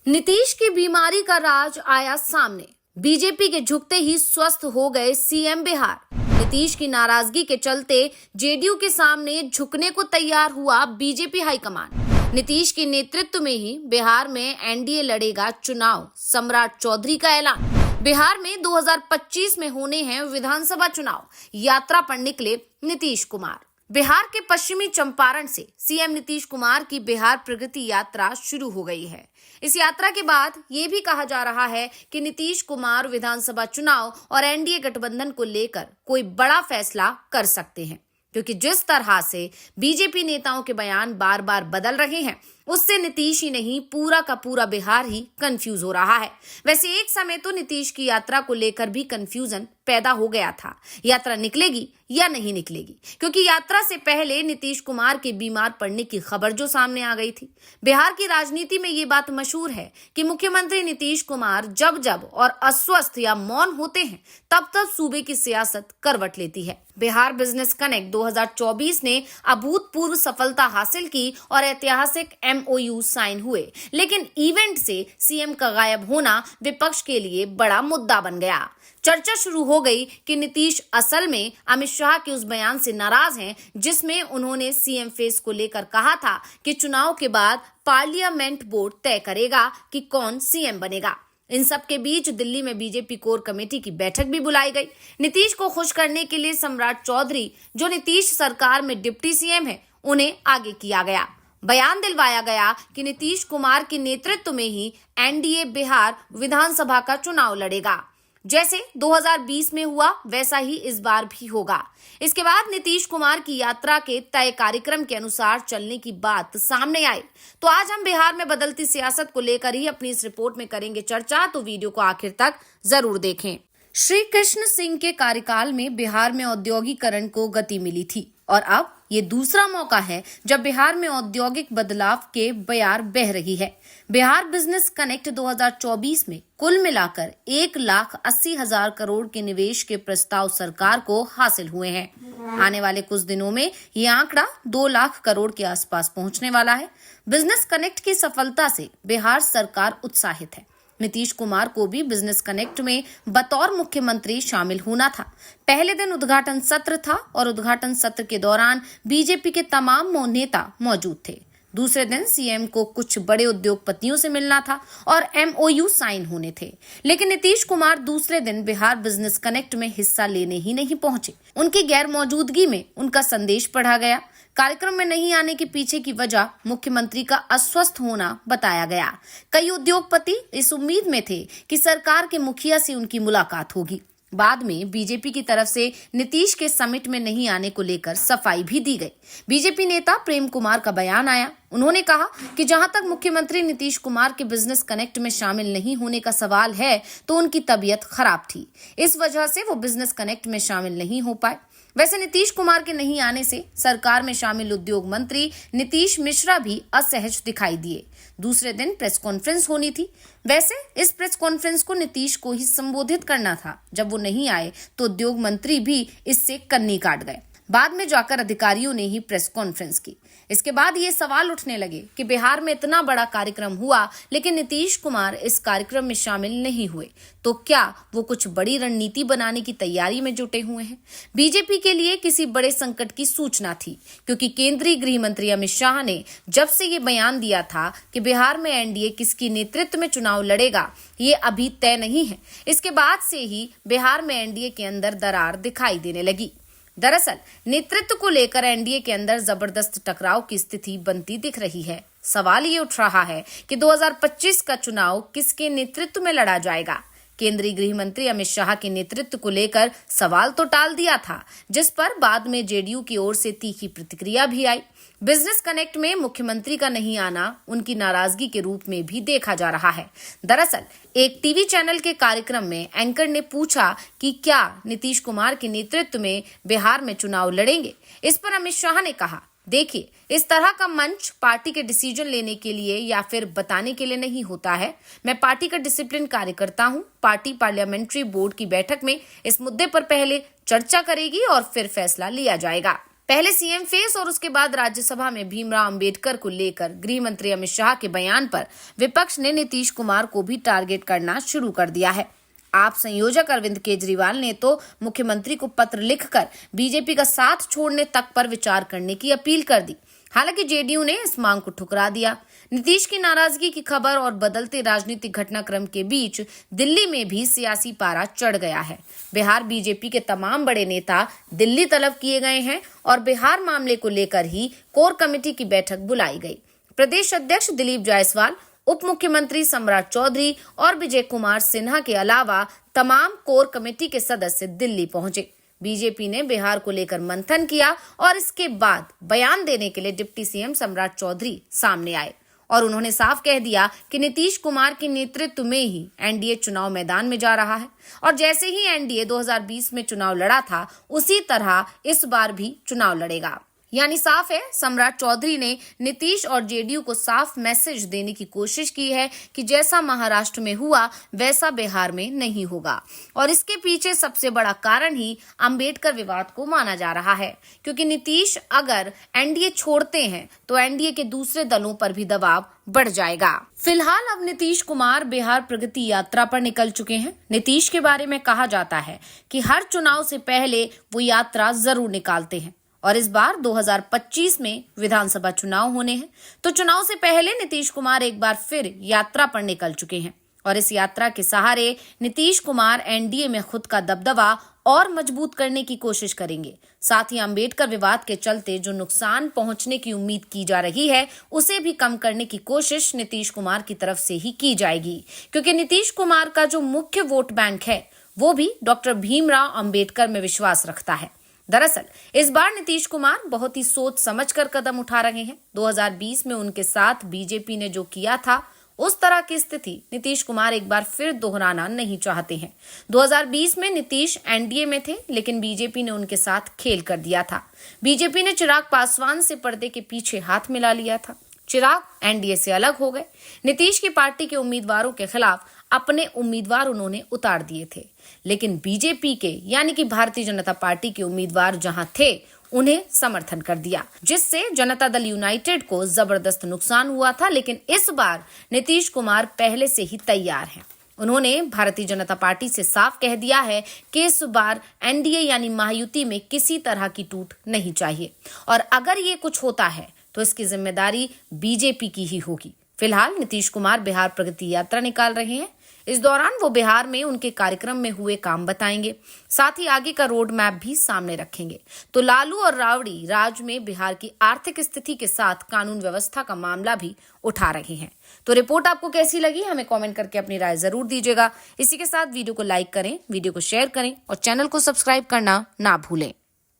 नीतीश की बीमारी का राज आया सामने। बीजेपी के झुकते ही स्वस्थ हो गए सीएम बिहार। नीतीश की नाराजगी के चलते जेडीयू के सामने झुकने को तैयार हुआ बीजेपी हाईकमान। नीतीश के नेतृत्व में ही बिहार में एनडीए लड़ेगा चुनाव, सम्राट चौधरी का ऐलान। बिहार में 2025 में होने हैं विधानसभा चुनाव। यात्रा पर निकले नीतीश कुमार। बिहार के पश्चिमी चंपारण से सीएम नीतीश कुमार की बिहार प्रगति यात्रा शुरू हो गई है। इस यात्रा के बाद ये भी कहा जा रहा है कि नीतीश कुमार विधानसभा चुनाव और एनडीए गठबंधन को लेकर कोई बड़ा फैसला कर सकते हैं, क्योंकि जिस तरह से बीजेपी नेताओं के बयान बार बार बदल रहे हैं, उससे नीतीश ही नहीं पूरा का पूरा बिहार ही कंफ्यूज हो रहा है। वैसे एक समय तो नीतीश की यात्रा को लेकर भी कंफ्यूजन पैदा हो गया था, यात्रा निकलेगी या नहीं निकलेगी, क्योंकि यात्रा से पहले नीतीश कुमार के बीमार पड़ने की खबर जो सामने आ गई थी। बिहार की राजनीति में ये बात मशहूर है कि मुख्यमंत्री नीतीश कुमार जब जब और अस्वस्थ या मौन होते हैं, तब तब सूबे की सियासत करवट लेती है। बिहार बिजनेस कनेक्ट 2024 ने अभूतपूर्व सफलता हासिल की और ऐतिहासिक MOU साइन हुए, लेकिन इवेंट से सीएम का गायब होना विपक्ष के लिए बड़ा मुद्दा बन गया। चर्चा शुरू हो गई कि नीतीश असल में अमित शाह के उस बयान से नाराज हैं, जिसमें उन्होंने सीएम फेस को लेकर कहा था कि चुनाव के बाद पार्लियामेंट बोर्ड तय करेगा कि कौन सीएम बनेगा। इन सब के बीच दिल्ली में बीजेपी कोर कमेटी की बैठक भी बुलाई गई। नीतीश को खुश करने के लिए सम्राट चौधरी, जो नीतीश सरकार में डिप्टी सीएम है, उन्हें आगे किया गया। बयान दिलवाया गया कि नीतीश कुमार के नेतृत्व में ही एनडीए बिहार विधानसभा का चुनाव लड़ेगा। जैसे 2020 में हुआ वैसा ही इस बार भी होगा। इसके बाद नीतीश कुमार की यात्रा के तय कार्यक्रम के अनुसार चलने की बात सामने आई। तो आज हम बिहार में बदलती सियासत को लेकर ही अपनी इस रिपोर्ट में करेंगे चर्चा, तो वीडियो को आखिर तक जरूर देखें। श्री कृष्ण सिंह के कार्यकाल में बिहार में औद्योगिकरण को गति मिली थी और अब ये दूसरा मौका है जब बिहार में औद्योगिक बदलाव के बयार बह रही है। बिहार बिजनेस कनेक्ट 2024 में कुल मिलाकर 1,80,000 करोड़ के निवेश के प्रस्ताव सरकार को हासिल हुए हैं। आने वाले कुछ दिनों में ये आंकड़ा 2 लाख करोड़ के आसपास पहुंचने वाला है। बिजनेस कनेक्ट की सफलता से बिहार सरकार उत्साहित है। नीतीश कुमार को भी बिजनेस कनेक्ट में बतौर मुख्यमंत्री शामिल होना था। पहले दिन उद्घाटन सत्र था और उद्घाटन सत्र के दौरान बीजेपी के तमाम नेता मौजूद थे। दूसरे दिन सीएम को कुछ बड़े उद्योगपतियों से मिलना था और MOU साइन होने थे, लेकिन नीतीश कुमार दूसरे दिन बिहार बिजनेस कनेक्ट में हिस्सा लेने ही नहीं पहुंचे। उनकी गैर मौजूदगी में उनका संदेश पढ़ा गया। कार्यक्रम में नहीं आने के पीछे की वजह मुख्यमंत्री का अस्वस्थ होना बताया गया। कई उद्योगपति इस उम्मीद में थे कि सरकार के मुखिया से उनकी मुलाकात होगी। बाद में बीजेपी की तरफ से नीतीश के समिट में नहीं आने को लेकर सफाई भी दी गई। बीजेपी नेता प्रेम कुमार का बयान आया। उन्होंने कहा कि जहां तक मुख्यमंत्री नीतीश कुमार के बिजनेस कनेक्ट में शामिल नहीं होने का सवाल है, तो उनकी तबीयत खराब थी, इस वजह से वो बिजनेस कनेक्ट में शामिल नहीं हो पाए। वैसे नीतीश कुमार के नहीं आने से सरकार में शामिल उद्योग मंत्री नीतीश मिश्रा भी असहज दिखाई दिए। दूसरे दिन प्रेस कॉन्फ्रेंस होनी थी। वैसे इस प्रेस कॉन्फ्रेंस को नीतीश को ही संबोधित करना था। जब वो नहीं आए तो उद्योग मंत्री भी इससे कन्नी काट गए। बाद में जाकर अधिकारियों ने ही प्रेस कॉन्फ्रेंस की। इसके बाद ये सवाल उठने लगे कि बिहार में इतना बड़ा कार्यक्रम हुआ, लेकिन नीतीश कुमार इस कार्यक्रम में शामिल नहीं हुए, तो क्या वो कुछ बड़ी रणनीति बनाने की तैयारी में जुटे हुए हैं? बीजेपी के लिए किसी बड़े संकट की सूचना थी, क्योंकि केंद्रीय गृह मंत्री अमित शाह ने जब से ये बयान दिया था कि बिहार में एनडीए किसकी नेतृत्व में चुनाव लड़ेगा, ये अभी तय नहीं है। इसके बाद से ही बिहार में एनडीए के अंदर दरार दिखाई देने लगी। दरअसल नेतृत्व को लेकर एनडीए के अंदर जबरदस्त टकराव की स्थिति बनती दिख रही है। सवाल ये उठ रहा है कि 2025 का चुनाव किसके नेतृत्व में लड़ा जाएगा। केंद्रीय गृह मंत्री अमित शाह के नेतृत्व को लेकर सवाल तो टाल दिया था, जिस पर बाद में जेडीयू की ओर से तीखी प्रतिक्रिया भी आई। बिजनेस कनेक्ट में मुख्यमंत्री का नहीं आना उनकी नाराजगी के रूप में भी देखा जा रहा है। दरअसल एक टीवी चैनल के कार्यक्रम में एंकर ने पूछा कि क्या नीतीश कुमार के नेतृत्व में बिहार में चुनाव लड़ेंगे। इस पर अमित शाह ने कहा, देखिए, इस तरह का मंच पार्टी के डिसीजन लेने के लिए या फिर बताने के लिए नहीं होता है। मैं पार्टी का डिसिप्लिन कार्यकर्ता हूं। पार्टी पार्लियामेंट्री बोर्ड की बैठक में इस मुद्दे पर पहले चर्चा करेगी और फिर फैसला लिया जाएगा। पहले सीएम फेस और उसके बाद राज्यसभा में भीमराव अंबेडकर को लेकर गृह मंत्री अमित शाह के बयान पर विपक्ष ने नीतीश कुमार को भी टारगेट करना शुरू कर दिया है। आप संयोजक अरविंद केजरीवाल ने तो मुख्यमंत्री को पत्र लिखकर बीजेपी का साथ छोड़ने तक पर विचार करने की अपील कर दी। हालांकि जेडीयू ने इस मांग को ठुकरा दिया। नीतीश की नाराजगी की खबर और बदलते राजनीतिक घटनाक्रम के बीच दिल्ली में भी सियासी पारा चढ़ गया है। बिहार बीजेपी के तमाम बड़े नेता दिल्ली तलब किए गए हैं और बिहार मामले को लेकर ही कोर कमेटी की बैठक बुलाई गई। प्रदेश अध्यक्ष दिलीप जायसवाल, उप मुख्यमंत्री सम्राट चौधरी और विजय कुमार सिन्हा के अलावा तमाम कोर कमेटी के सदस्य दिल्ली पहुंचे। बीजेपी ने बिहार को लेकर मंथन किया और इसके बाद बयान देने के लिए डिप्टी सीएम सम्राट चौधरी सामने आए और उन्होंने साफ कह दिया कि नीतीश कुमार के नेतृत्व में ही एनडीए चुनाव मैदान में जा रहा है और जैसे ही एनडीए 2020 में चुनाव लड़ा था उसी तरह इस बार भी चुनाव लड़ेगा। यानी साफ है, सम्राट चौधरी ने नीतीश और जेडीयू को साफ मैसेज देने की कोशिश की है कि जैसा महाराष्ट्र में हुआ वैसा बिहार में नहीं होगा। और इसके पीछे सबसे बड़ा कारण ही अंबेडकर विवाद को माना जा रहा है, क्योंकि नीतीश अगर एनडीए छोड़ते हैं तो एनडीए के दूसरे दलों पर भी दबाव बढ़ जाएगा। फिलहाल अब नीतीश कुमार बिहार प्रगति यात्रा पर निकल चुके हैं। नीतीश के बारे में कहा जाता है कि हर चुनाव से पहले वो यात्रा जरूर निकालते हैं और इस बार 2025 में विधानसभा चुनाव होने हैं, तो चुनाव से पहले नीतीश कुमार एक बार फिर यात्रा पर निकल चुके हैं और इस यात्रा के सहारे नीतीश कुमार एनडीए में खुद का दबदबा और मजबूत करने की कोशिश करेंगे। साथ ही अंबेडकर विवाद के चलते जो नुकसान पहुंचने की उम्मीद की जा रही है उसे भी कम करने की कोशिश नीतीश कुमार की तरफ से ही की जाएगी, क्योंकि नीतीश कुमार का जो मुख्य वोट बैंक है वो भी डॉक्टर भीमराव अंबेडकर में विश्वास रखता है। दरअसल इस बार नीतीश कुमार बहुत ही सोच समझकर कदम उठा रहे हैं। 2020 में उनके साथ बीजेपी ने जो किया था उस तरह की स्थिति नीतीश कुमार एक बार फिर दोहराना नहीं चाहते हैं। 2020 में नीतीश एनडीए में थे, लेकिन बीजेपी ने उनके साथ खेल कर दिया था। बीजेपी ने चिराग पासवान से पर्दे के पीछे हाथ मिला लिया था। चिराग एनडीए से अलग हो गए। नीतीश की पार्टी के उम्मीदवारों के खिलाफ अपने उम्मीदवार उन्होंने उतार दिए थे, लेकिन बीजेपी के यानी कि भारतीय जनता पार्टी के उम्मीदवार जहां थे उन्हें समर्थन कर दिया, जिससे जनता दल यूनाइटेड को जबरदस्त नुकसान हुआ था। लेकिन इस बार नीतीश कुमार पहले से ही तैयार हैं। उन्होंने भारतीय जनता पार्टी से साफ कह दिया है कि इस बार एनडीए यानी महायुति में किसी तरह की टूट नहीं चाहिए और अगर ये कुछ होता है तो इसकी जिम्मेदारी बीजेपी की ही होगी। फिलहाल नीतीश कुमार बिहार प्रगति यात्रा निकाल रहे हैं। इस दौरान वो बिहार में उनके कार्यक्रम में हुए काम बताएंगे, साथ ही आगे का रोड मैप भी सामने रखेंगे। तो लालू और राबड़ी राज में बिहार की आर्थिक स्थिति के साथ कानून व्यवस्था का मामला भी उठा रहे हैं। तो रिपोर्ट आपको कैसी लगी हमें कमेंट करके अपनी राय जरूर दीजिएगा। इसी के साथ वीडियो को लाइक करें, वीडियो को शेयर करें और चैनल को सब्सक्राइब करना ना भूलें।